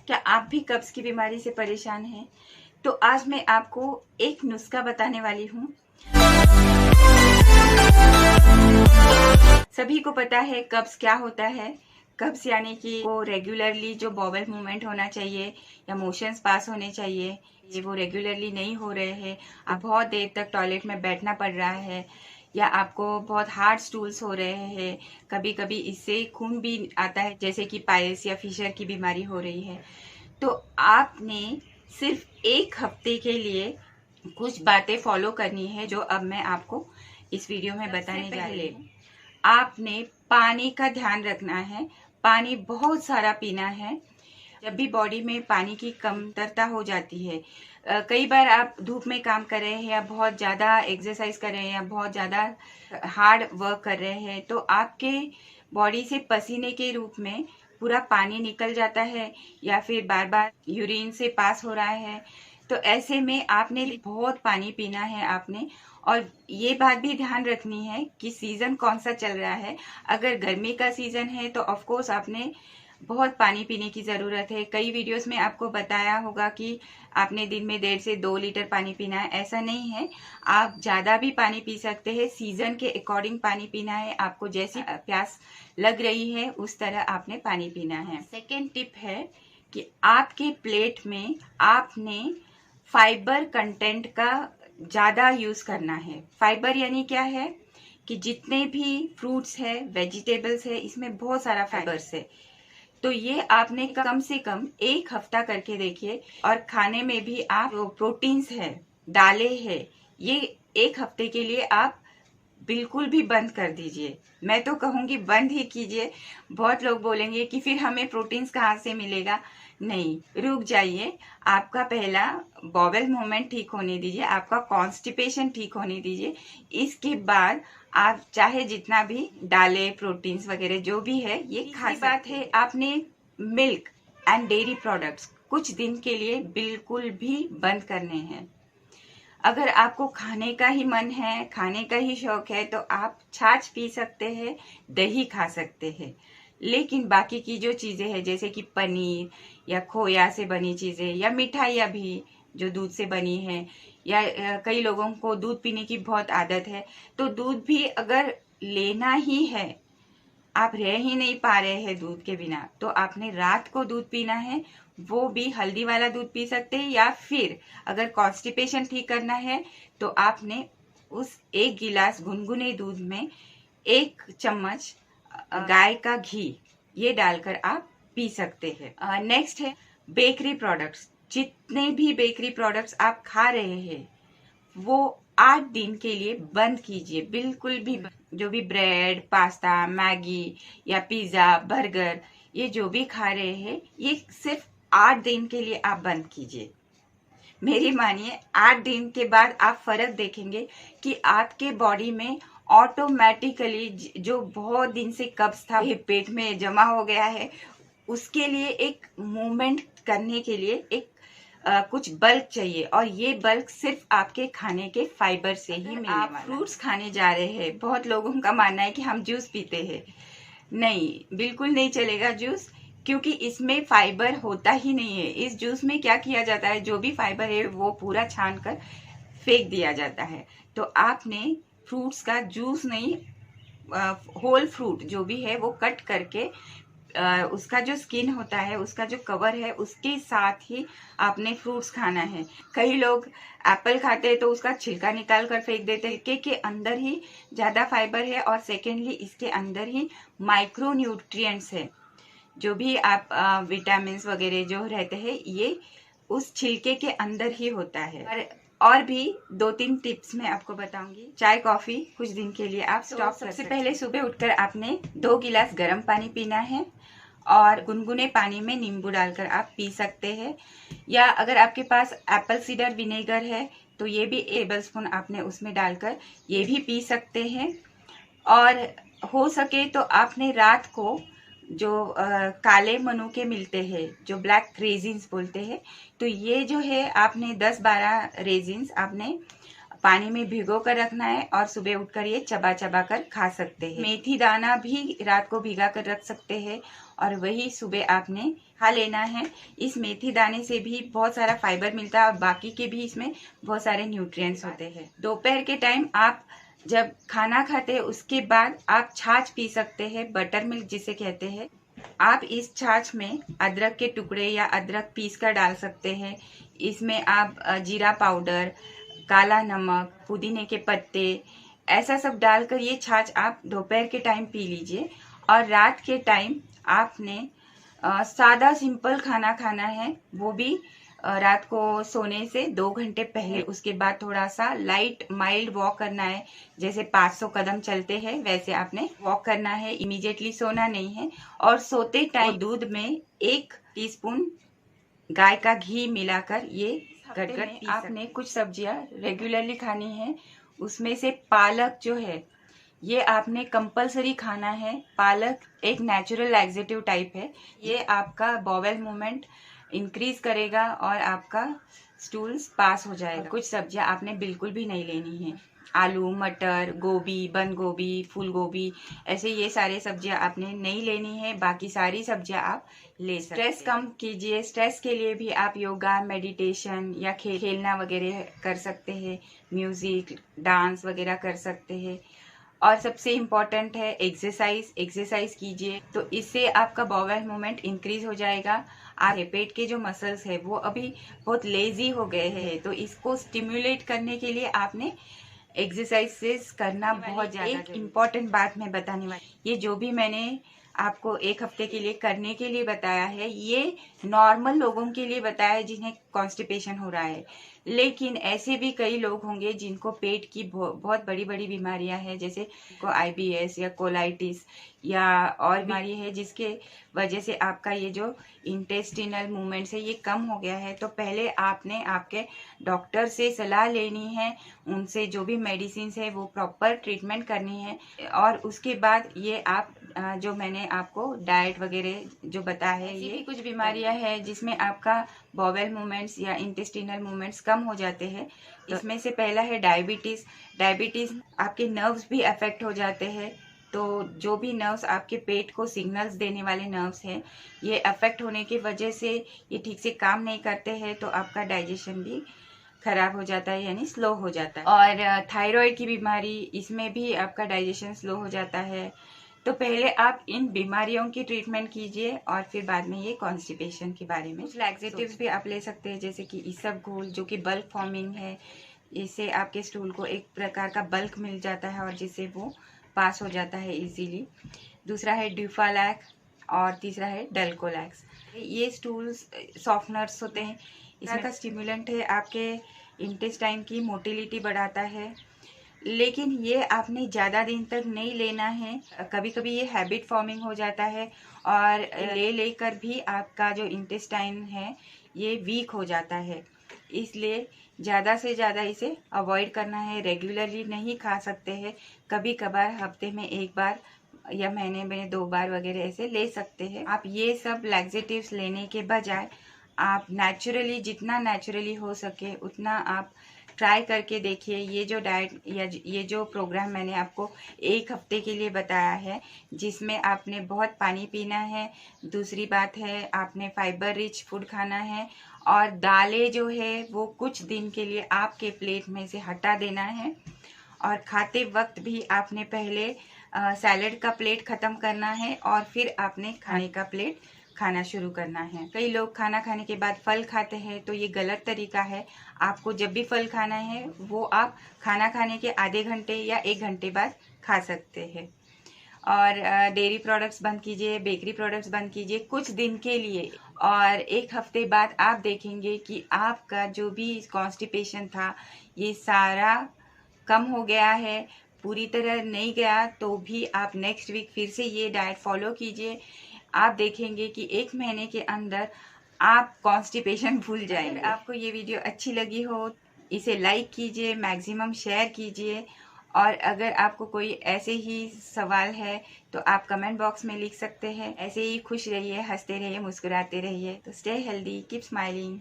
क्या आप भी कब्ज की बीमारी से परेशान हैं? तो आज मैं आपको एक नुस्खा बताने वाली हूँ। सभी को पता है कब्ज क्या होता है। कब्ज यानी कि वो रेगुलरली जो बॉवल मूवमेंट होना चाहिए या मोशंस पास होने चाहिए, ये वो रेगुलरली नहीं हो रहे हैं। आप बहुत देर तक टॉयलेट में बैठना पड़ रहा है या आपको बहुत हार्ड स्टूल्स हो रहे हैं। कभी कभी इससे खून भी आता है, जैसे कि पायल्स या फिशर की बीमारी हो रही है। तो आपने सिर्फ एक हफ्ते के लिए कुछ बातें फॉलो करनी है जो अब मैं आपको इस वीडियो में बताने जा रही हूँ। आपने पानी का ध्यान रखना है। पानी बहुत सारा पीना है। जब भी बॉडी में पानी की कमतरता हो जाती है, कई बार आप धूप में काम कर रहे हैं या बहुत ज़्यादा एक्सरसाइज कर रहे हैं या बहुत ज़्यादा हार्ड वर्क कर रहे हैं, तो आपके बॉडी से पसीने के रूप में पूरा पानी निकल जाता है या फिर बार बार यूरिन से पास हो रहा है। तो ऐसे में आपने बहुत पानी पीना है आपने। और ये बात भी ध्यान रखनी है कि सीजन कौन सा चल रहा है। अगर गर्मी का सीजन है तो ऑफ कोर्स आपने बहुत पानी पीने की ज़रूरत है। कई वीडियोस में आपको बताया होगा कि आपने दिन में 1.5 से 2 लीटर पानी पीना है। ऐसा नहीं है, आप ज़्यादा भी पानी पी सकते हैं। सीजन के अकॉर्डिंग पानी पीना है। आपको जैसी प्यास लग रही है उस तरह आपने पानी पीना है। सेकेंड टिप है कि आपके प्लेट में आपने फाइबर कंटेंट का ज़्यादा यूज़ करना है। फाइबर यानी क्या है कि जितने भी फ्रूट्स है, वेजिटेबल्स है, इसमें बहुत सारा फाइबर्स है। तो ये आपने कम से कम एक हफ्ता करके देखिए। और खाने में भी आप जो प्रोटीन्स है, दालें है, ये एक हफ्ते के लिए आप बिल्कुल भी बंद कर दीजिए। मैं तो कहूँगी बंद ही कीजिए। बहुत लोग बोलेंगे कि फिर हमें प्रोटीन्स कहाँ से मिलेगा। नहीं, रुक जाइए। आपका पहला बॉवल मूवमेंट ठीक होने दीजिए, आपका कॉन्स्टिपेशन ठीक होने दीजिए। इसके बाद आप चाहे जितना भी डालें, प्रोटीन्स वगैरह जो भी है ये खा सकते हैं। बात है, आपने मिल्क एंड डेयरी प्रोडक्ट्स कुछ दिन के लिए बिल्कुल भी बंद करने हैं। अगर आपको खाने का ही मन है, खाने का ही शौक है, तो आप छाछ पी सकते हैं, दही खा सकते हैं। लेकिन बाकी की जो चीज़ें हैं, जैसे कि पनीर या खोया से बनी चीज़ें या मिठाइयाँ भी जो दूध से बनी है, या कई लोगों को दूध पीने की बहुत आदत है, तो दूध भी अगर लेना ही है, आप रह ही नहीं पा रहे हैं दूध के बिना, तो आपने रात को दूध पीना है। वो भी हल्दी वाला दूध पी सकते हैं, या फिर अगर कॉन्स्टिपेशन ठीक करना है तो आपने उस 1 गिलास गुनगुने दूध में 1 चम्मच गाय का घी ये डालकर आप पी सकते हैं। नेक्स्ट है बेकरी प्रोडक्ट्स। जितने भी बेकरी प्रोडक्ट्स आप खा रहे हैं वो 8 दिन के लिए बंद कीजिए, बिल्कुल भी जो भी ब्रेड, पास्ता, मैगी या पिज्ज़ा, बर्गर, ये जो भी खा रहे हैं ये सिर्फ 8 दिन के लिए आप बंद कीजिए। मेरी मानिए, 8 दिन के बाद आप फर्क देखेंगे कि आपके बॉडी में ऑटोमेटिकली जो बहुत दिन से कब्ज था, पेट में जमा हो गया है, उसके लिए एक मूवमेंट करने के लिए एक कुछ बल्क चाहिए। और ये बल्क सिर्फ आपके खाने के फाइबर से ही मिलने वाला है। आप फ्रूट्स खाने जा रहे हैं, बहुत लोगों का मानना है कि हम जूस पीते हैं। नहीं, बिल्कुल नहीं चलेगा जूस, क्योंकि इसमें फाइबर होता ही नहीं है। इस जूस में क्या किया जाता है, जो भी फाइबर है वो पूरा छान कर फेंक दिया जाता है। तो आपने फ्रूट्स का जूस नहीं, होल फ्रूट जो भी है वो कट करके उसका जो स्किन होता है, उसका जो कवर है, उसके साथ ही आपने फ्रूट्स खाना है। कई लोग एप्पल खाते हैं तो उसका छिलका निकाल कर फेंक देते हैं। छिलके के अंदर ही ज़्यादा फाइबर है, और सेकेंडली इसके अंदर ही माइक्रो न्यूट्रिएंट्स है। जो भी आप विटामिन वगैरह जो रहते हैं ये उस छिलके के अंदर ही होता है। और भी 2-3 टिप्स मैं आपको बताऊंगी। चाय कॉफी कुछ दिन के लिए आप स्टॉप कर सकते हैं। सबसे पहले सुबह उठकर आपने 2 गिलास गर्म पानी पीना है, और गुनगुने पानी में नींबू डालकर आप पी सकते हैं। या अगर आपके पास एप्पल सीडर विनेगर है तो ये भी 1 टेबलस्पून आपने उसमें डालकर ये भी पी सकते हैं। और हो सके तो आपने रात को जो काले मनुके मिलते हैं, जो ब्लैक रेजिन्स बोलते हैं, तो ये जो है आपने 10-12 रेजिन्स आपने पानी में भिगो कर रखना है और सुबह उठकर ये चबा चबा कर खा सकते हैं। मेथी दाना भी रात को भिगा कर रख सकते हैं और वही सुबह आपने खा लेना है। इस मेथी दाने से भी बहुत सारा फाइबर मिलता है और बाकी के भी इसमें बहुत सारे न्यूट्रिएंट्स होते हैं। दोपहर के टाइम आप जब खाना खाते हैं उसके बाद आप छाछ पी सकते हैं, बटर मिल्क जिसे कहते हैं। आप इस छाछ में अदरक के टुकड़े या अदरक पीस कर डाल सकते हैं। इसमें आप जीरा पाउडर, काला नमक, पुदीने के पत्ते, ऐसा सब डालकर ये छाछ आप दोपहर के टाइम पी लीजिए। और रात के टाइम आपने सादा सिंपल खाना खाना है, वो भी रात को सोने से 2 घंटे पहले। उसके बाद थोड़ा सा लाइट माइल्ड वॉक करना है, जैसे 500 कदम चलते हैं वैसे आपने वॉक करना है। इमीडिएटली सोना नहीं है। और सोते टाइम दूध में 1 टीस्पून गाय का घी मिलाकर ये गटगट पी। आपने कुछ सब्जियां रेगुलरली खानी है, उसमें से पालक जो है ये आपने कंपलसरी खाना है। पालक एक नेचुरल लैक्सेटिव टाइप है। ये आपका बॉवेल मूवमेंट इंक्रीज करेगा और आपका स्टूल्स पास हो जाएगा। कुछ सब्जियां आपने बिल्कुल भी नहीं लेनी है। आलू, मटर, गोभी, बंद गोभी, फूल गोभी, ऐसे ये सारे सब्जियां आपने नहीं लेनी है। बाकी सारी सब्जियां आप ले सकते हैं। स्ट्रेस कम कीजिए। स्ट्रेस के लिए भी आप योगा, मेडिटेशन या खेलना वगैरह कर सकते हैं। म्यूजिक, डांस वगैरह कर सकते हैं। और सबसे इम्पोर्टेंट है एक्सरसाइज कीजिए, तो इससे आपका बॉवेल मूवमेंट इंक्रीज हो जाएगा। आपके पेट के जो मसल्स है वो अभी बहुत लेजी हो गए हैं, तो इसको स्टिम्युलेट करने के लिए आपने एक्सरसाइजेस करना बहुत ज्यादा। एक इम्पॉर्टेंट बात मैं बताने वाली, ये जो भी मैंने आपको 1 हफ्ते के लिए करने के लिए बताया है, ये नॉर्मल लोगों के लिए बताया है जिन्हें कॉन्स्टिपेशन हो रहा है। लेकिन ऐसे भी कई लोग होंगे जिनको पेट की बहुत बड़ी बड़ी बीमारियां हैं, जैसे को IBS या कोलाइटिस या और बीमारी है, जिसके वजह से आपका ये जो इंटेस्टिनल मूवमेंट्स है ये कम हो गया है। तो पहले आपने आपके डॉक्टर से सलाह लेनी है, उनसे जो भी मेडिसिन है वो प्रॉपर ट्रीटमेंट करनी है। और उसके बाद ये आप जो मैंने आपको डाइट वगैरह जो बताया है, ये भी कुछ बीमारियां हैं जिसमें आपका बॉवेल मूवमेंट्स या इंटेस्टिनल मूवमेंट्स कम हो जाते हैं। इसमें से पहला है डायबिटीज। आपके नर्व्स भी अफेक्ट हो जाते हैं। तो जो भी नर्व्स आपके पेट को सिग्नल्स देने वाले नर्व्स हैं, ये अफेक्ट होने की वजह से ये ठीक से काम नहीं करते हैं, तो आपका डाइजेशन भी खराब हो जाता है, यानी स्लो हो जाता है। और थायराइड की बीमारी, इसमें भी आपका डाइजेशन स्लो हो जाता है। तो पहले आप इन बीमारियों की ट्रीटमेंट कीजिए और फिर बाद में ये कॉन्स्टिपेशन के बारे में। कुछ लैक्सेटिव्स भी आप ले सकते हैं, जैसे कि इसबगोल, जो कि बल्क फॉर्मिंग है। इससे आपके स्टूल को एक प्रकार का बल्क मिल जाता है और जिससे वो पास हो जाता है इजीली। दूसरा है ड्यूफालैक और तीसरा है डेल्कोलैक्स। ये स्टूल्स सॉफ्टनर्स होते हैं। इसमें का स्टिमुलेंट है, आपके इंटेस्टाइन की मोटिलिटी बढ़ाता है। लेकिन ये आपने ज़्यादा दिन तक नहीं लेना है। कभी कभी ये हैबिट फॉर्मिंग हो जाता है और लेकर भी आपका जो इंटेस्टाइन है ये वीक हो जाता है। इसलिए ज़्यादा से ज़्यादा इसे अवॉइड करना है। रेगुलरली नहीं खा सकते हैं, कभी कभार हफ्ते में 1 बार या महीने में 2 बार वगैरह ऐसे ले सकते हैं। आप ये सब लैक्सेटिव्स लेने के बजाय आप नेचुरली, जितना नेचुरली हो सके उतना आप ट्राई करके देखिए। ये जो डाइट या ये जो प्रोग्राम मैंने आपको 1 हफ्ते के लिए बताया है, जिसमें आपने बहुत पानी पीना है। दूसरी बात है, आपने फाइबर रिच फूड खाना है और दालें जो है वो कुछ दिन के लिए आपके प्लेट में से हटा देना है। और खाते वक्त भी आपने पहले सैलेड का प्लेट ख़त्म करना है और फिर आपने खाने का प्लेट खाना शुरू करना है। कई लोग खाना खाने के बाद फल खाते हैं, तो ये गलत तरीका है। आपको जब भी फल खाना है वो आप खाना खाने के आधे घंटे या 1 घंटे बाद खा सकते हैं। और डेयरी प्रोडक्ट्स बंद कीजिए, बेकरी प्रोडक्ट्स बंद कीजिए कुछ दिन के लिए। और 1 हफ्ते बाद आप देखेंगे कि आपका जो भी कॉन्स्टिपेशन था ये सारा कम हो गया है। पूरी तरह नहीं गया तो भी आप नेक्स्ट वीक फिर से ये डाइट फॉलो कीजिए। आप देखेंगे कि 1 महीने के अंदर आप कॉन्स्टिपेशन भूल जाएंगे। आपको ये वीडियो अच्छी लगी हो, इसे लाइक कीजिए, मैक्सिमम शेयर कीजिए। और अगर आपको कोई ऐसे ही सवाल है तो आप कमेंट बॉक्स में लिख सकते हैं। ऐसे ही खुश रहिए, हंसते रहिए, मुस्कुराते रहिए। तो स्टे हेल्दी, कीप स्माइलिंग।